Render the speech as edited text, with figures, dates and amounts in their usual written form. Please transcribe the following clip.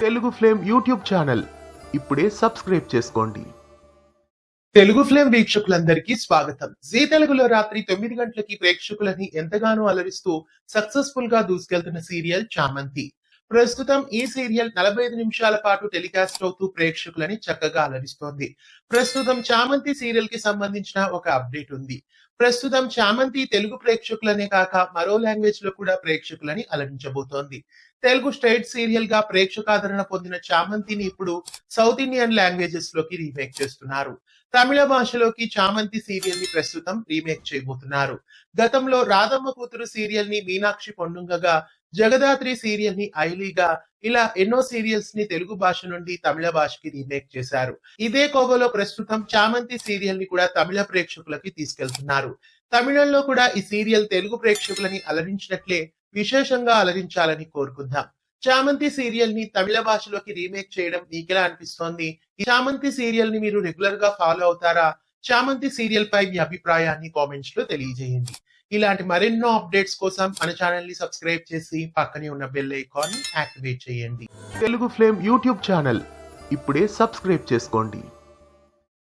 Telugu flame YouTube channel ఇప్పుడే subscribe చేసుకోండి. Telugu flame వీక్షకులందరికీ స్వాగతం. జీ తెలుగులో రాత్రి 9 గంటలకి ప్రేక్షకులని ఎంతగానో అలరిస్తూ సక్సెస్ఫుల్ గా దూసుకెళ్తున్న సీరియల్ చామంతి. ప్రస్తుతం ఈ సీరియల్ 45 నిమిషాల పాటు టెలికాస్ట్ అవుతూ ప్రేక్షకులని చక్కగా అలరిస్తోంది. ప్రస్తుతం చామంతి సీరియల్ కి సంబంధించిన ఒక అప్డేట్ ఉంది. ప్రస్తుతం చామంతి తెలుగు ప్రేక్షకులనే కాక మరో లాంగ్వేజ్ లో కూడా ప్రేక్షకులని అలరించబోతోంది. తెలుగు స్టేట్ సీరియల్ గా ప్రేక్షకాదరణ పొందిన చామంతిని ఇప్పుడు సౌత్ ఇండియన్ లాంగ్వేజెస్ లోకి రీమేక్ చేస్తున్నారు. తమిళ భాషలోకి చామంతి సీరియల్ ని ప్రస్తుతం రీమేక్ చేయబోతున్నారు. గతంలో రాధమ్మ కూతురు సీరియల్ ని మీనాక్షి పొన్నుంగగా, జగదాత్రి సీరియల్ ని ఐలీగా, ఇలా ఎన్నో సీరియల్స్ ని తెలుగు భాష నుండి తమిళ భాషకి రీమేక్ చేశారు. ఇదే కోవలో ప్రస్తుతం చామంతి సీరియల్ ని కూడా తమిళ ప్రేక్షకులకి తీసుకెళ్తున్నారు. తమిళంలో కూడా ఈ సీరియల్ తెలుగు ప్రేక్షకులని అలరించినట్లే విశేషంగా అలరించాలని కోరుకుందాం. చామంతి సీరియల్ ని తమిళ భాషలోకి రీమేక్ చేయడం మీకెలా అనిపిస్తోంది? ఈ చామంతి సీరియల్ ని మీరు రెగ్యులర్ గా ఫాలో అవుతారా? చామంతి సీరియల్ పై మీ అభిప్రాయాన్ని కామెంట్స్ లో తెలియజేయండి. ఇలాంటి మరెన్నో అప్డేట్స్ కోసం మన ఛానల్ ని సబ్స్క్రైబ్ చేసి పక్కనే ఉన్న బెల్ ఐకాన్ ని యాక్టివేట్ చేయండి. తెలుగు ఫ్లేమ్ యూట్యూబ్ ఛానల్ ఇప్పుడే సబ్స్క్రైబ్ చేసుకోండి.